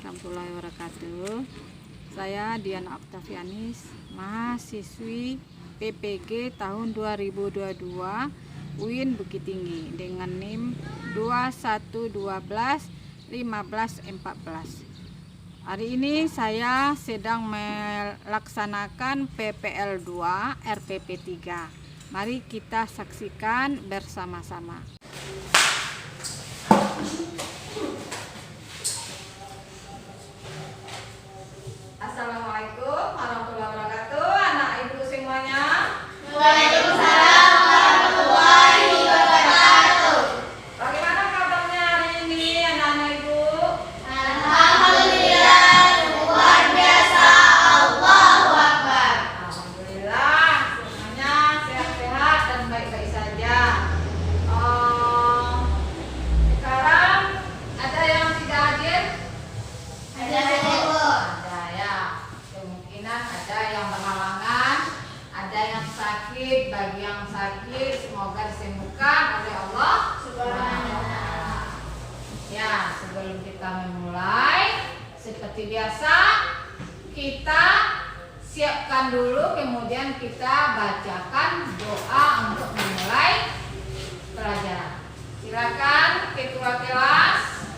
warahmatullahi wabarakatuh. Saya Diana Octavianis, mahasiswi PPG tahun 2022 UIN Bukit Tinggi dengan NIM 21121514. Hari ini saya sedang melaksanakan PPL 2 RPP 3. Mari kita saksikan bersama-sama. Assalamualaikum warahmatullahi wabarakatuh. Anak ibu semuanya. Waalaikumsalam warahmatullahi wabarakatuh. Bagaimana kabarnya hari ini anak-anak ibu? Alhamdulillah, luar biasa. Allahu Akbar. Alhamdulillah semuanya sehat-sehat dan baik-baik saja. Sekarang ada yang tidak hadir? Ada Bu. Ada ya. Kemungkinan ada yang berhalangan, ada yang sakit. Bagi yang sakit semoga disembuhkan oleh Allah Subhanahu wa Ta'ala. Ya, sebelum kita memulai, seperti biasa kita siapkan dulu, kemudian kita bacakan doa untuk memulai pelajaran. Silakan ketua kelas.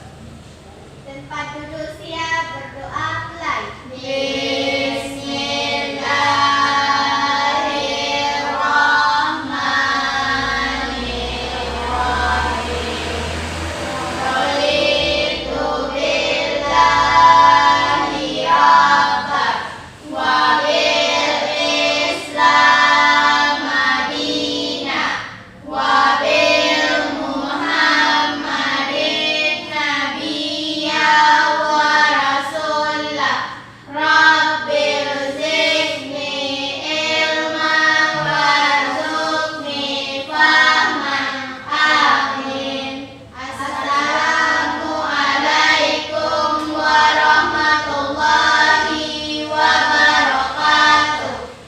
Tempat duduk siap, berdoa mulai.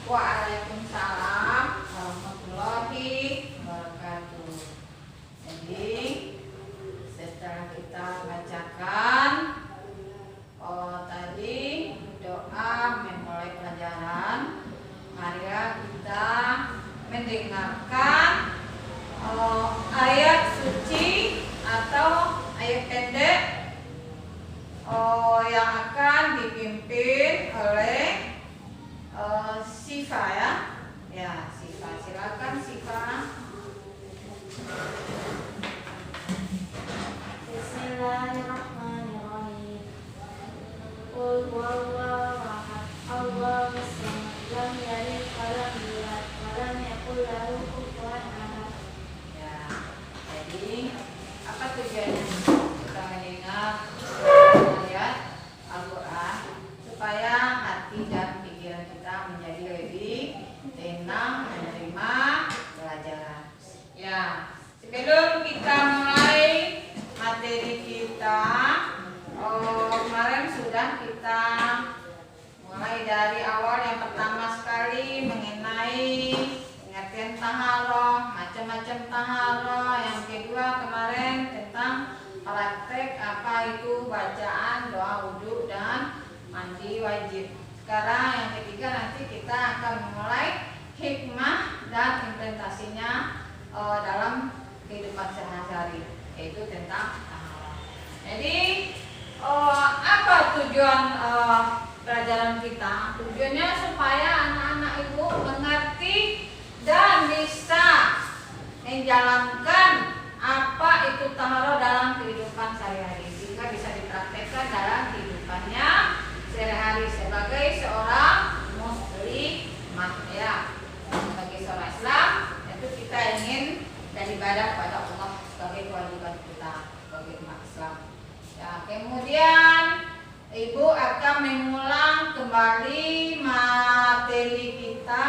Waalaikumsalam warahmatullahi wabarakatuh. Jadi setelah kita bacakan tadi doa memulai pelajaran, marilah kita mendengarkan ayat suci atau ayat pendek yang akan dipimpin oleh Siva ya. Ya, Siva. Silakan Siva. Bismillahirrahmanirrahim. Qul huwallahu ahad, Allahus samad, lam yalid wa lam yulad wa lam yakul lahu kufuwan ahad. Ya. Jadi apa tujuannya kita mendengar ayat Al-Qur'an? Supaya hati dan pikiran kita menjadi lebih tenang menerima pelajaran. Ya, sebelum kita mulai materi kita, kemarin sudah kita mulai dari awal. Yang pertama sekali mengenai pengertian taharoh, macam-macam taharoh. Yang kedua kemarin tentang praktek apa itu bacaan doa wudhu dan mandi wajib. Sekarang yang ketiga nanti kita akan memulai hikmah dan implementasinya dalam kehidupan sehari-hari, yaitu tentang taharoh. Jadi apa tujuan pelajaran kita? Tujuannya supaya anak-anak ibu mengerti dan bisa menjalankan apa itu taharoh dalam kehidupan sehari-hari, sehingga bisa dipraktekkan dalam kehidupannya sehari-hari sebagai seorang muslimah ya. Sebagai seorang Islam, tentu kita ingin beribadah kepada Allah sebagai kewajiban kita sebagai umat Islam. Ya, kemudian ibu akan mengulang kembali materi kita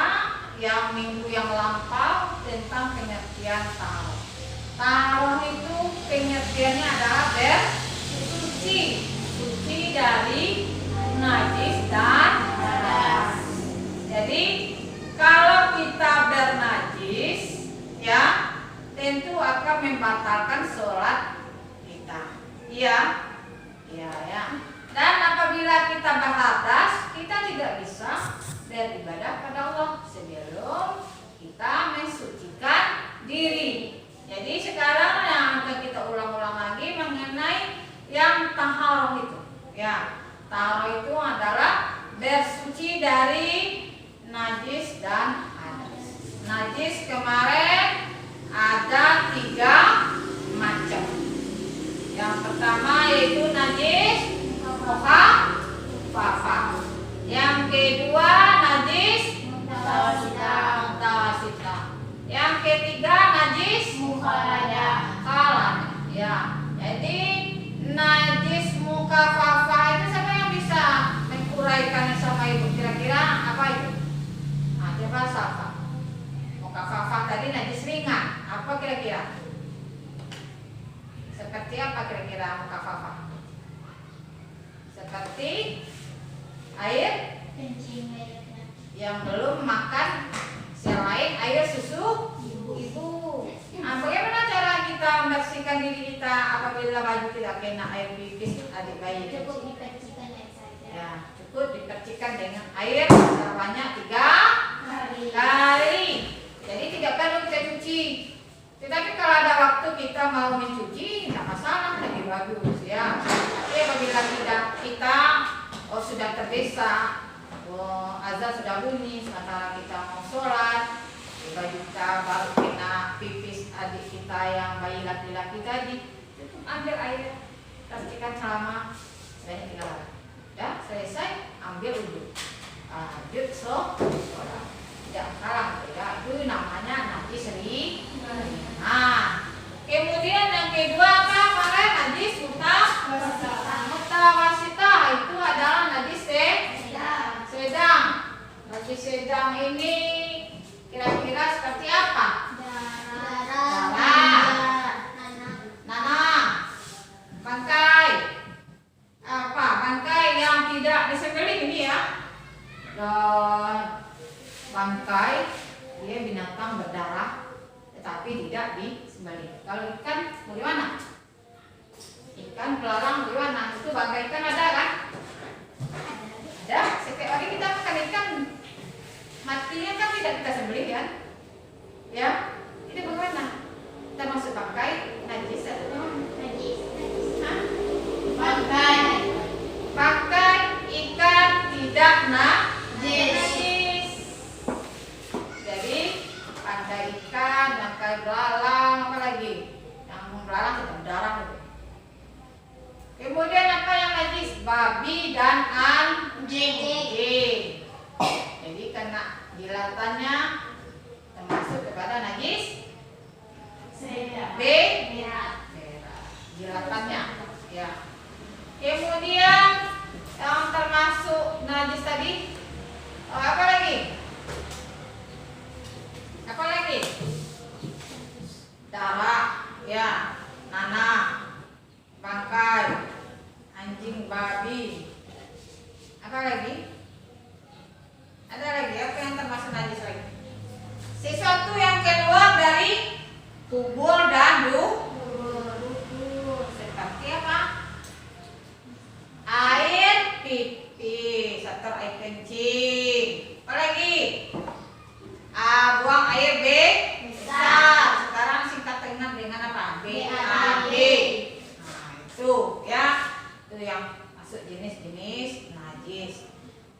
yang minggu yang lampau tentang pengertian taharoh. Taharoh itu pengertiannya adalah bersuci, suci dari najis dan hadas. Jadi kalau kita bernajis, ya tentu akan membatalkan sholat kita. Iya, iya ya. Dan apabila kita berhadas, kita tidak bisa beribadah pada Allah sebelum kita mensucikan diri. Jadi sekarang yang akan kita ulang-ulang lagi mengenai yang taharah itu. Ya, taharah itu adalah bersuci dari najis dan hadas. Najis kemarin ada 3 macam. Yang pertama yaitu najis mukhafafah. Yang kedua najis mutawasitah. Yang ketiga najis mukhalladah. Ya, jadi najis mukhafafah itu siapa yang bisa menguraikannya sama ibu? Kira-kira apa itu? Nah, coba siapa? Mukhafafah tadi najis ringan. Apa kira-kira? Seperti apa kira-kira mukhafafah? Seperti air kencing yang belum makan selain air susu ibu. Nah, bagaimana cara kita membersihkan diri kita apabila baju tidak kena air pipis adik bayi? cukup dipercikan air saja. Ya, cukup dipercikan dengan air sebanyak 3 kali. Jadi tidak perlu kita cuci. Tetapi kalau ada waktu kita mau mencuci, tidak masalah, lebih bagus ya. Tapi apabila kita sudah terbiasa, azan sudah bunyi, sementara kita mau sholat, baju kita baru kena pipis adik kita yang bayi laki-laki tadi, cukup ambil air, percikan selama sebanyak 3 kali. Ya, selesai, ambil wudhu. Lanjut sholat. Tidak salah ya, itu namanya najis ringan. Nah, kemudian yang kedua apa? Kemarin najis mutawasitah itu adalah najis sedang. Najis sedang ini kira-kira seperti apa? Nanah, bangkai. Apa? Bangkai yang tidak disembelih ini ya. Dan bangkai dia binatang berdarah tetapi tidak disembelih. Kalau ikan bagaimana? Ikan belalang bagaimana? Itu bangkai ikan ada kan? Ada. Setiap hari kita makan ikan matinya kan tidak kita sembelih kan? Ya, ini bagaimana? Termasuk bangkai najis atau bagaimana? Najis. Hah? Bangkai ikan tidak najis. Jadi bangkai ikan, bangkai belalang, apa lagi? Yang belalang tidak berdarah. Kemudian apa yang najis? Babi dan anjing. Jadi kena jilatannya termasuk kepada najis berat. Jilatannya ya. Kemudian yang termasuk najis tadi apa lagi? Apa lagi? Darah ya, nanah, bangkai, anjing, babi. Apa lagi? Ada lagi apa yang termasuk najis lagi? Sesuatu yang keluar dari kubur dan seperti apa? Air pipis atau air kencing. Apa lagi? Buang air besar. Sekarang singkat dengan apa? BAB. Nah, itu ya. Itu yang masuk jenis-jenis najis.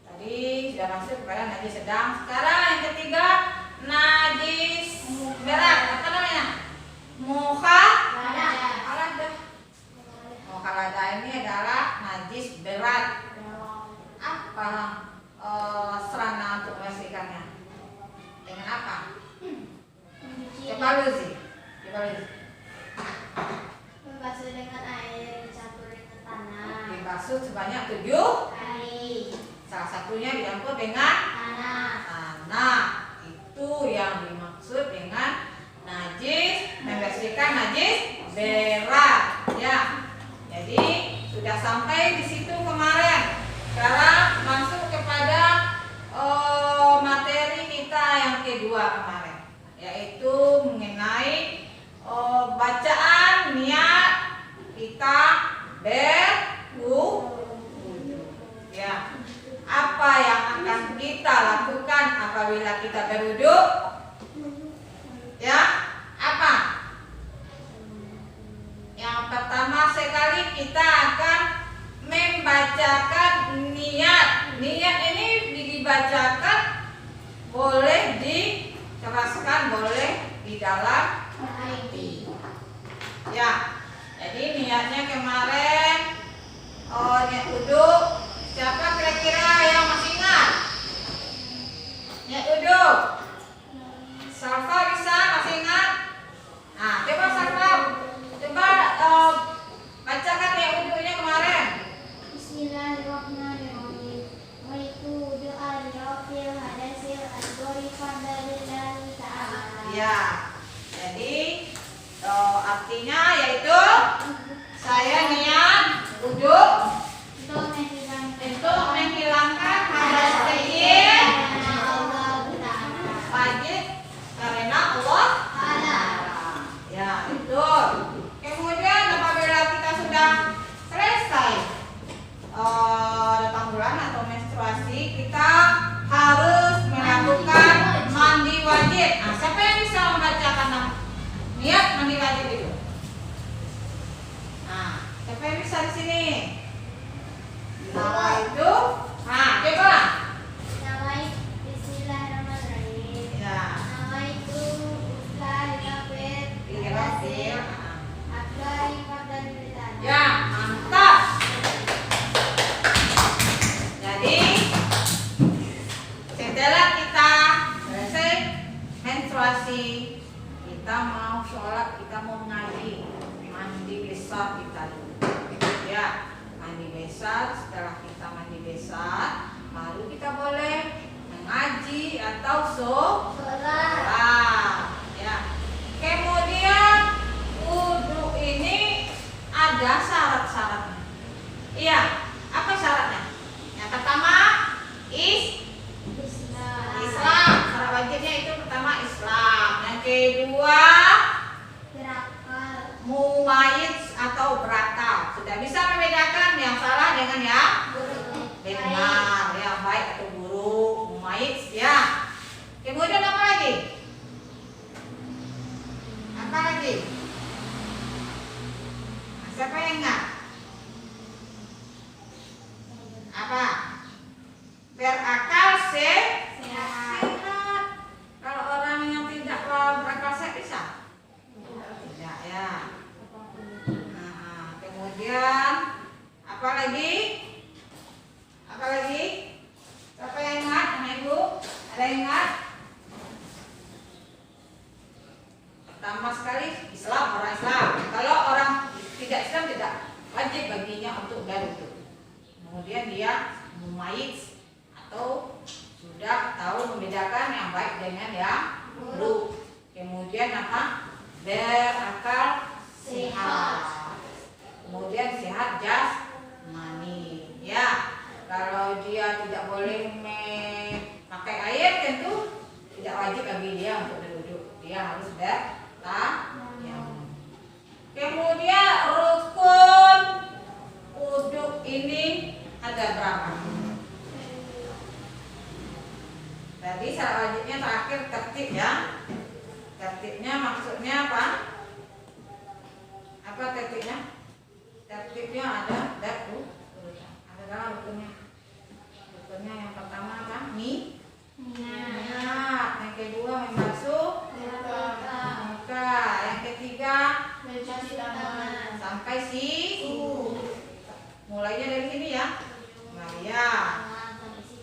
Tadi sudah masuk kepada najis sedang. Sekarang yang ketiga najis berat. Apa namanya? Mukhalladah ini adalah najis berat. Apa sarana untuk membersihkannya? Dengan apa? Coba Luzi. Membasuh dengan air dicampur dengan tanah. Dibasuh sebanyak 7 Kali. Salah satunya dicampur dengan tanah. Itu yang dimaksud dengan najis, membersihkan najis berat. Ya. Jadi sudah sampai di situ kemarin. Sekarang masuk kepada materi kita yang kedua kemarin, yaitu mengenai bacaan niat kita berwudu. apabila kita berwudu? Ya, apa? Yang pertama sekali kita akan membacakan niat. Niat ini dibacakan, boleh dikeraskan, boleh di dalam hati. Ya, jadi niatnya kemarin niat wudu. Siapa kira-kira yang masih ingat? Niat wudu. Safa bisa masih ingat? Nah, coba Safa, coba bacakan niat wudunya kemarin. Bismillahirrahmanirrahim. Wa itu doa rafil hadasil asgori fadlillahi ta'ala. Ya, jadi artinya yaitu saya niat wudu untuk menghilangkan hadas kecil wajib karena Allah Ta'ala. Ya, itu. Kemudian apabila kita sudah selesai datang bulan atau menstruasi, kita harus melakukan mandi wajib. Nah, siapa yang bisa membacakan niat mandi wajib itu? Nah, siapa yang bisa di sini? Nah, itu. Nah, coba. Bismillahirrahmanirrahim. Ya. Nawaitu uslah kafir Dihilangkan. Akbari fadlillahi. Ya, mantap. Jadi setelah kita selesai menstruasi, kita mau sholat, kita mau ngaji, mandi besar kita dulu. Ya, mandi besar. Setelah kita mandi besar, baru kita boleh mengaji atau sholat. Ya. Kemudian wudu ini ada syarat-syaratnya. Iya, apa syaratnya? Yang pertama Islam. Syarat wajibnya itu pertama Islam. Yang kedua Berakal. mumayyiz atau berakal. Sudah bisa membedakan yang salah dengan yang benar, yang baik atau buruk. Mumayyiz ya. Kemudian apa lagi? Apa lagi? Nah, siapa yang ingat? Apa? Berakal sehat. Kalau orang yang tidak berakal sehat bisa? Tidak ya. Nah, kemudian apa lagi? Apa lagi? Siapa yang ingat? Anak ibu? Ada yang ingat? Pertama sekali Islam, orang Islam. Kalau orang tidak Islam tidak wajib baginya untuk berwudu. Kemudian dia mumayyiz atau sudah tahu membedakan yang baik dengan yang buruk. Kemudian apa? Berakal sehat. Kemudian sehat jasmani. Ya, kalau dia tidak boleh memakai air, tentu tidak wajib bagi dia untuk berwudu. Dia harus bertayamum. Kemudian rukun wudu ini ada berapa? Tadi syarat wajibnya terakhir tertib ya. Tertibnya maksudnya apa? Apa tertibnya? Tertibnya ada urutan. Ada dalam rukunnya. Rukunnya yang pertama apa? Niat. Yang kedua membasuh muka. Yang ketiga sampai mulainya dari sini ya. Maria.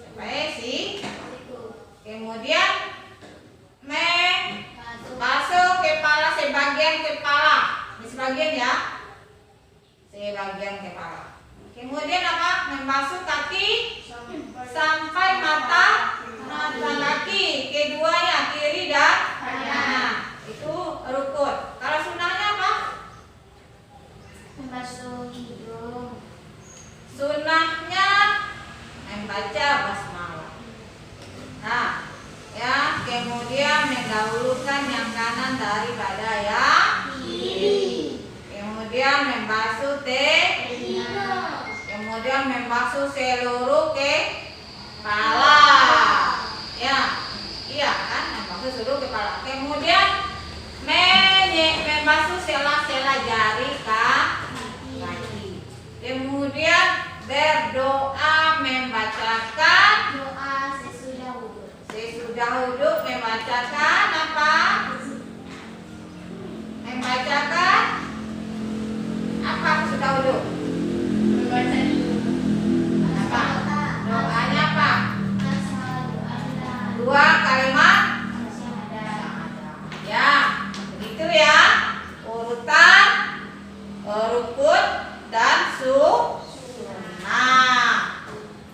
Sampai kemudian basuh kepala, sebagian kepala. Ini sebagian ya. Sebagian kepala. Kemudian apa? Membasuh kaki sampai mata kaki. Keduanya kiri dan kanan. Itu rukun. Kalau sunnahnya apa? Membasuh hidung. Sunnahnya membaca basmalah. Nah, ya, kemudian mendahulukan yang kanan daripada yang kiri. Kemudian membasuh telinga. Kemudian membasuh seluruh kepala. Ya, Iya kan, membasuh seluruh kepala. Kemudian membasuh sela-sela jari kaki. Kemudian berdoa membacakan Doa sesudah wudhu. sesudah wudhu membacakan apa? Membacakan apa sesudah wudhu? Membaca Apa? Doanya apa? Asyhadu an la 2 kalimat syahadat. ya, begitu ya. Urutan rukun dan sunnah.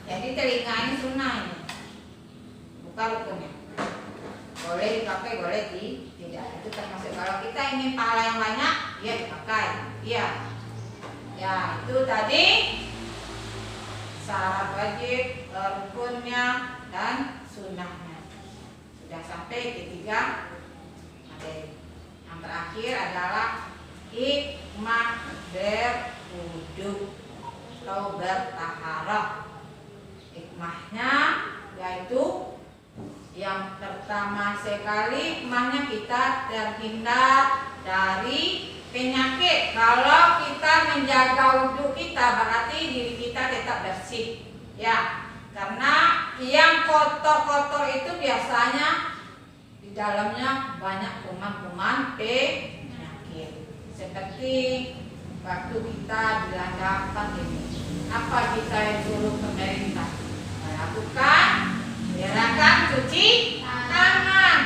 Jadi telinga ini sunnah ini, bukan rukunnya. Boleh dipakai, boleh tidak. Itu termasuk kalau kita ingin pahala yang banyak, ya dipakai. Iya. Ya, itu tadi syarat wajib, rukunnya dan sunnahnya. Sudah sampai ketiga materi. Yang terakhir adalah hikmah berwudu atau bertaharah. Hikmahnya yaitu yang pertama sekali, hikmahnya kita terhindar dari penyakit. Kalau kita menjaga wudhu kita, berarti diri kita tetap bersih, ya. Karena yang kotor-kotor itu biasanya di dalamnya banyak kuman-kuman penyakit. Seperti waktu kita dilandangkan ini, apa kita yang suruh pemerintah melakukan gerakan cuci tangan.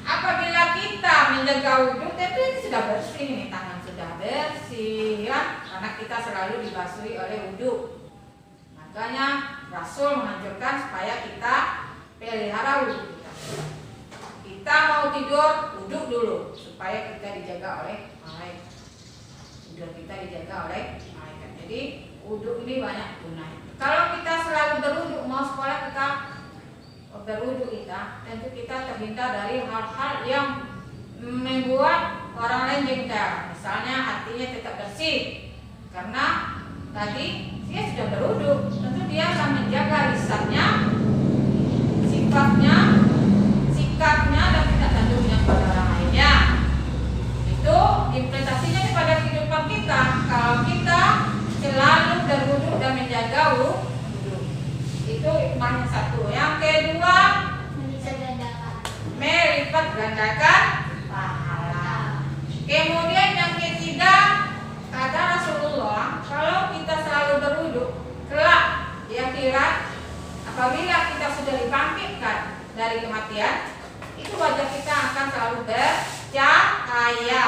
Apabila kita menjaga wudhu, tentu ini sudah bersih, ini tangan sudah bersih, ya, karena kita selalu dibasuhi oleh wudhu. Makanya Rasul menganjurkan supaya kita pelihara wudhu kita. Kita mau tidur, wudhu dulu supaya kita dijaga oleh malaikat. Tidur kita dijaga oleh malaikat. Jadi wudhu ini banyak gunanya. Kalau kita selalu berwudhu, mau sekolah kita berwudhu kita, tentu kita terhindar dari hal-hal yang membuat orang lain jengkel. Misalnya hatinya tetap bersih, karena tadi dia sudah berwudhu, tentu dia akan menjaga lisannya, sikapnya dan tidak tanduknya pada orang lainnya. Itu implementasinya pada kehidupan kita. Kalau kita selalu berwudhu dan menjaga wudhu, itu hikmahnya satu. Yang kedua, melipat gandakan pahala. Kemudian yang ketiga, kata Rasulullah, kalau kita selalu berwudhu, kelak di akhirat, apabila kita sudah dibangkitkan dari kematian, itu wajah kita akan selalu bercahaya,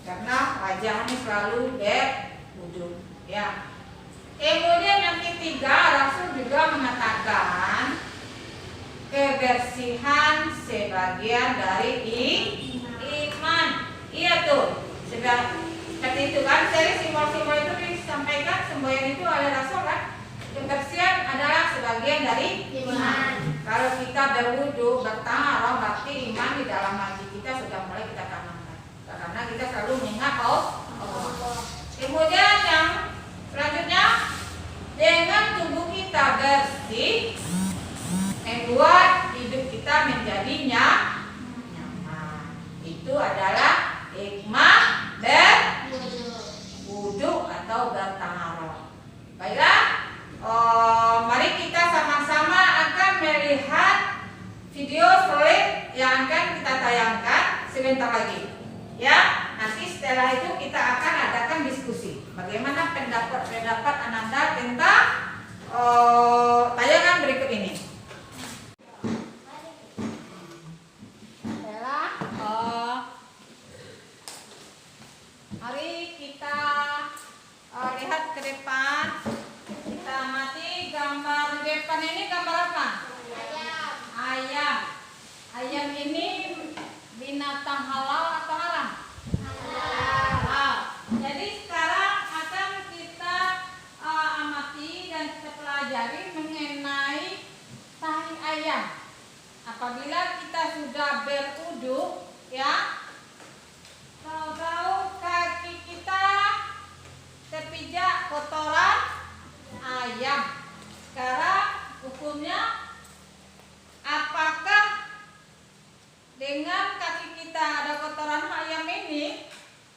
karena wajahnya selalu berwudhu, ya. Kemudian yang ketiga, Rasul juga mengatakan kebersihan sebagian dari iman. Iya tuh, seperti itu kan. Jadi simbol-simbol itu disampaikan, semboyan itu oleh Rasul kan. Kebersihan adalah sebagian dari iman. Kalau kita berwudu, bertaharah, berarti iman di dalam hati kita sudah mulai kita tanamkan, karena kita selalu mengingat Allah. Kemudian yang selanjutnya, dengan tubuh kita bersih, membuat hidup kita menjadi nyaman. Itu adalah hikmah berwudu atau bertaharah. Baiklah, mari kita sama-sama akan melihat video slide yang akan kita tayangkan sebentar lagi. Ya, nanti setelah itu kita akan adakan diskusi. Bagaimana pendapat Ananda tentang tayangan berikut ini. Mari kita lihat ke depan. Kita amati gambar di depan ini, gambar apa? Ayam. Ayam ini binatang halal atau haram? Halal. Jadi sekarang akan kita amati dan kita pelajari mengenai tahi ayam. Apabila kita sudah berwudu, ya, tahu-tahu kaki kita terpijak kotoran ayam. Sekarang hukumnya, apakah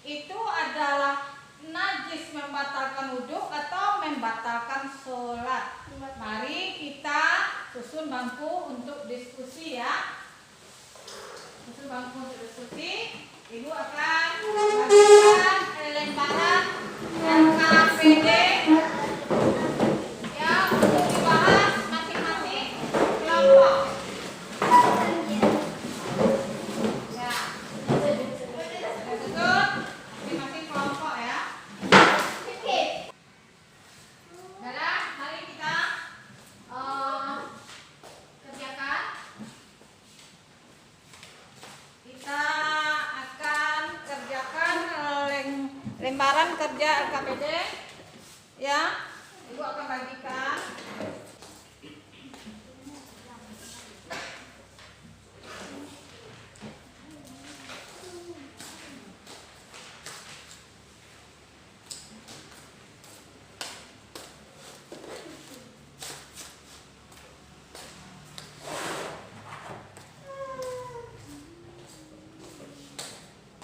itu adalah najis, membatalkan wudhu atau membatalkan sholat? Mari kita susun bangku untuk diskusi ya. Susun bangku untuk diskusi. Ibu akan bagikan lembaran LKPD ya untuk dibahas masing-masing kelompok. Ya, betul masing-masing kelompok ya. Baiklah, mari kita kerjakan. Kita akan kerjakan lembaran kerja LKPD ya. Ibu akan bagikan.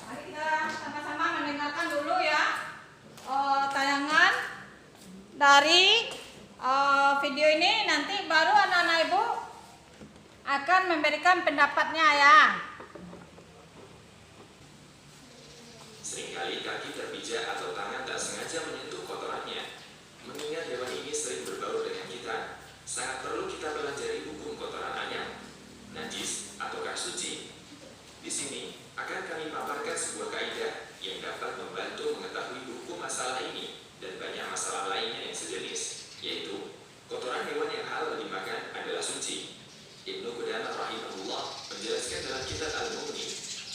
Mari kita sama-sama mendengarkan dulu ya tayangan dari video ini. Nanti baru anak-anak ibu akan memberikan pendapatnya ya. Seringkali kaki terpijak atau tangan tak sengaja menyentuh kotorannya. Mengingat hewan ini sering berbaur dengan kita, sangat perlu kita pelajari hukum kotoran ayam, najis ataukah suci. Di sini akan kami paparkan sebuah kaidah yang dapat membantu mengetahui hukum masalah ini dan banyak masalah lainnya yang sejenis, yaitu kotoran hewan yang halal dimakan adalah suci. Ibnu Qudamah rahimahullah menjelaskan dalam kitab Al-Mughni,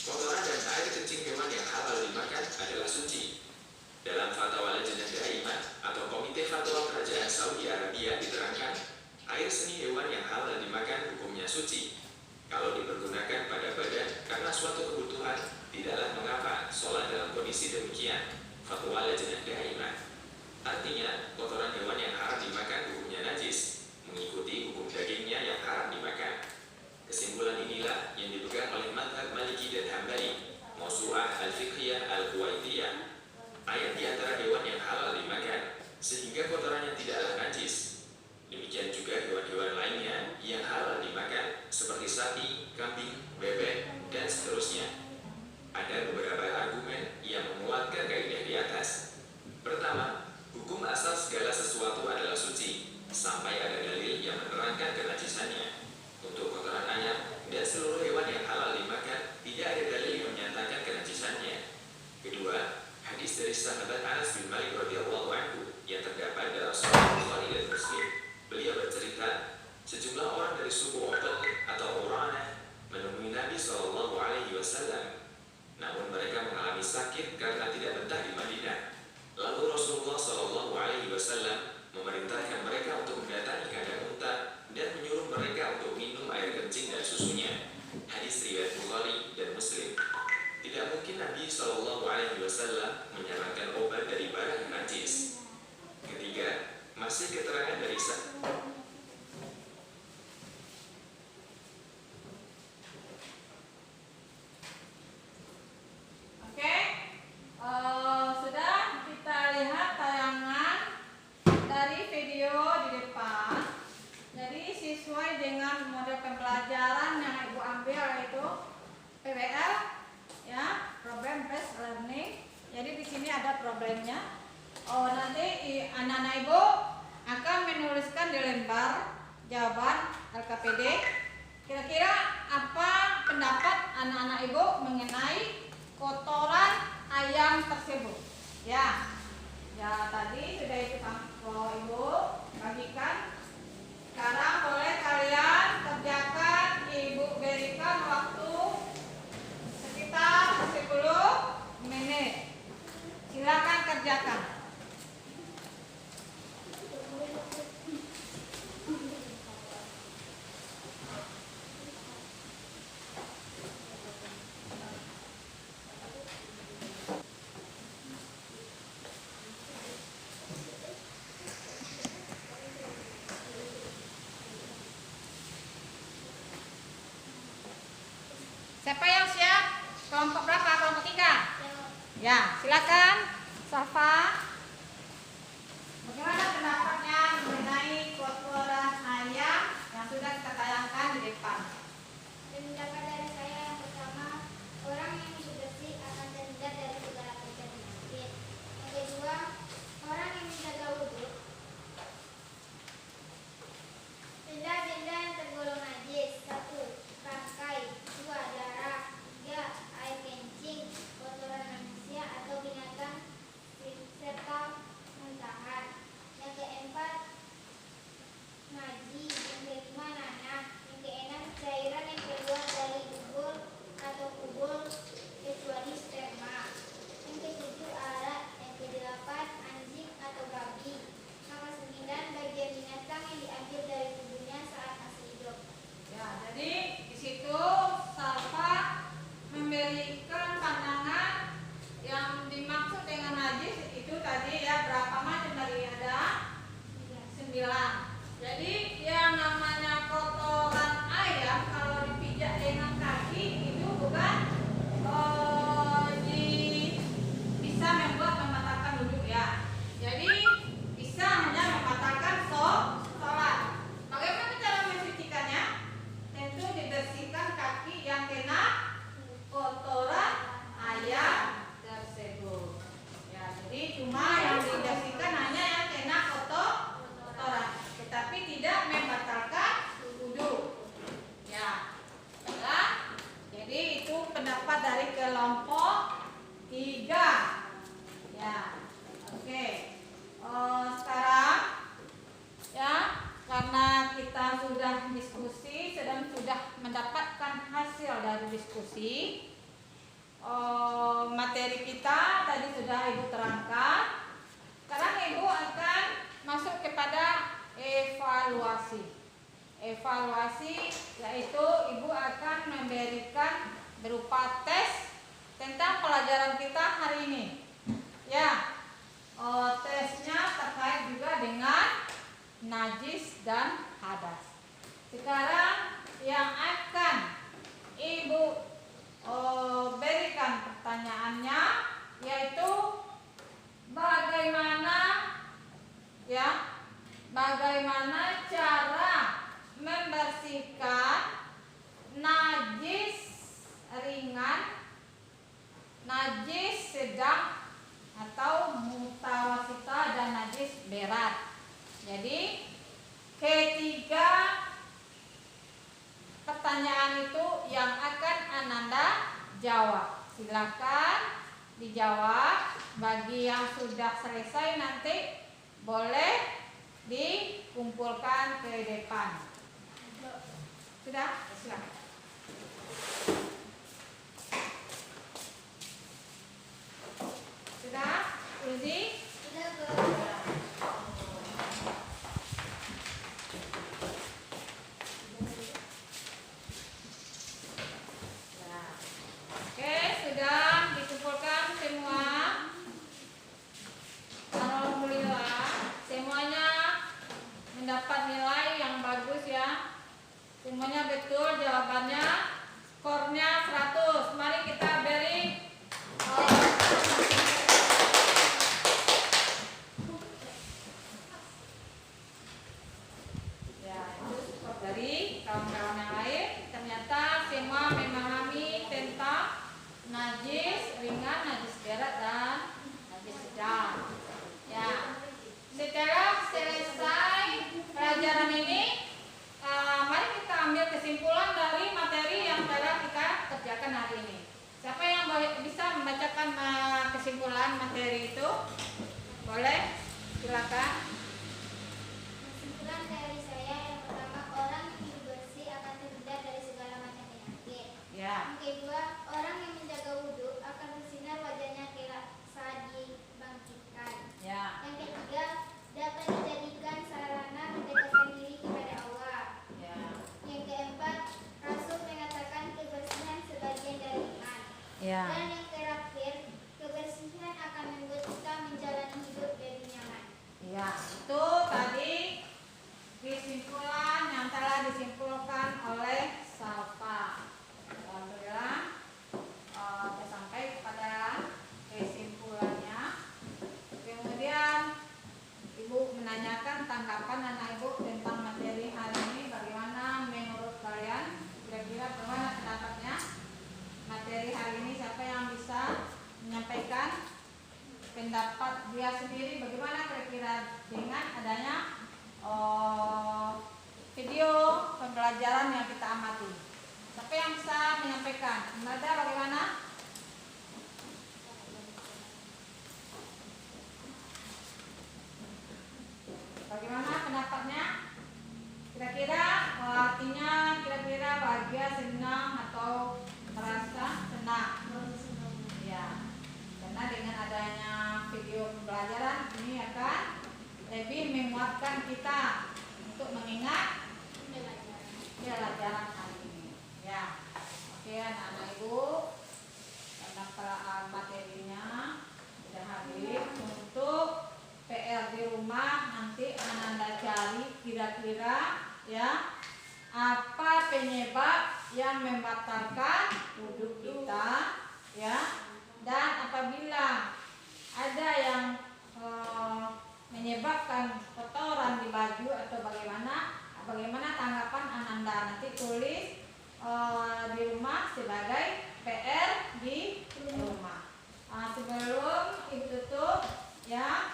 kotoran dan air kencing hewan yang halal dimakan adalah suci. Dalam Fatwa Lajnah Daimah atau Komite Fatwa Kerajaan Saudi Arabia diterangkan, air seni hewan yang halal dimakan hukumnya suci. Kalau dipergunakan pada badan karena suatu kebutuhan, tidaklah mengapa sholat dalam kondisi demikian. Fatwa Lajnah Daimah. Artinya, kotoran hewan yang haram dimakan hukumnya najis, mengikuti hukum dagingnya yang haram dimakan. Kesimpulan inilah yang dipegang oleh mazhab Maliki dan Hambali, Mawsu'ah Al-Fiqhiyah Al-Kuwaitiyah. Ayat di antara hewan yang halal dimakan, sehingga kotorannya tidaklah najis. Demikian juga hewan-hewan lainnya yang halal dimakan, seperti sapi, kambing, bebek, dan seterusnya. Ada beberapa argumen yang menguatkan kaidah di atas. Pertama, hukum asal segala sesuatu adalah suci, sampai ada dalil yang menerangkan kenajisannya. Untuk kotoran ayam dan seluruh hewan yang halal dimakan, tidak ada dalil yang menyatakan kenajisannya. Kedua, hadis dari sahabat Anas bin Malik radhiyallahu anhu yang terdapat dalam Sahih Bukhari dan Muslim. Beliau bercerita, sejumlah orang dari suku Uqad atau Uranah menemui Nabi SAW. Namun mereka mengalami sakit karena tidak betah di Madinah. Lalu Rasulullah SAW memerintahkan mereka untuk mendatangi kandang unta dan menyuruh mereka untuk minum air kencing dan susunya. Hadis riwayat Bukhari dan Muslim. Tidak mungkin Nabi SAW menyarankan obat dari barang yang najis. Ketiga, masih keterangan dari Sudah kita lihat tayangan dari video di depan. Jadi sesuai dengan model pembelajaran yang ibu ambil, yaitu PBL ya, problem based learning. Jadi di sini ada problemnya. Nanti anak-anak ibu akan menuliskan di lembar jawaban LKPD. Kira-kira apa pendapat anak-anak ibu mengenai kotoran ayam tersebut? Ya, tadi sudah itu ibu bagikan. Sekarang boleh kalian kerjakan. Ibu berikan waktu sekitar 10 menit. Silakan kerjakan. evaluasi, yaitu ibu akan memberikan berupa tes tentang pelajaran kita hari ini. Ya, tesnya terkait juga dengan najis dan hadas. Sekarang yang akan ibu berikan pertanyaannya yaitu bagaimana cara membersihkan najis ringan, najis sedang atau mutawasita dan najis berat. Jadi ketiga pertanyaan itu yang akan Ananda jawab. Silakan dijawab. Bagi yang sudah selesai nanti boleh dikumpulkan ke depan. Sudah? Silakan. Sudah? Uzi? Sudah, Bu. Oke, sudah dikumpulkan semua. Alhamdulillah, semuanya mendapat nilai yang bagus ya. Semuanya betul jawabannya. Skornya 100. Mari kita beri ya, itu skor dari kawan-kawan yang lain. Ternyata semua memahami tentang najis ringan, najis berat dan najis sedang. Ya, setelah selesai pelajaran ini, mari kita ambil kesimpulan dari materi yang telah kita kerjakan hari ini. Siapa yang bisa membacakan kesimpulan materi itu? Boleh? Silakan. Kesimpulan dari saya yang pertama, orang yang hidup bersih akan terhindar dari segala macam penyakit. Ya. Yang kedua, orang yang menjaga wudhu akan bersinar wajahnya kelak saat dibangkitkan. Ya. Yang ketiga, dapat dijadikan sarana mendekatkan diri kepada Allah. Ya. Yang keempat, Rasul mengatakan kebersihan sebagian dari iman. Ya. Dan yang terakhir, kebersihan akan membuat kita menjalani hidup lebih nyaman. Ya, itu tadi kesimpulan yang telah disimpulkan oleh Salva. Alhamdulillah sudah sampai kepada kesimpulannya. Kemudian Ibu menanyakan tanggapan anak Ibu tentang materi hari ini. Bagaimana menurut kalian? Kira-kira bagaimana pendapatnya? Materi hari ini siapa yang bisa menyampaikan pendapat dia sendiri? Bagaimana kira-kira dengan adanya video pembelajaran yang kita amati? Siapa yang bisa menyampaikan? Nada bagaimana? Bagaimana pendapatnya? Kira-kira artinya kira-kira bahagia, senang atau merasa senang? Ya, karena dengan adanya video pembelajaran ini akan lebih menguatkan kita untuk mengingat pelajaran hari ini. Ya, oke anak-anak Ibu, karena materinya sudah habis. Untuk PR di rumah nanti Ananda cari kira-kira ya apa penyebab yang membatalkan wudhu kita ya, dan apabila ada yang menyebabkan kotoran di baju atau bagaimana tanggapan Ananda, nanti tulis di rumah sebagai PR di rumah. Sebelum itu tutup ya,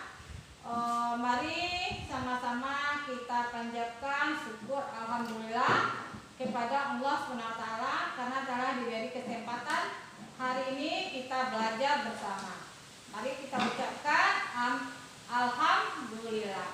mari sama-sama kita panjatkan syukur alhamdulillah kepada Allah SWT karena telah diberi kesempatan hari ini kita belajar bersama. Mari kita ucapkan alhamdulillah.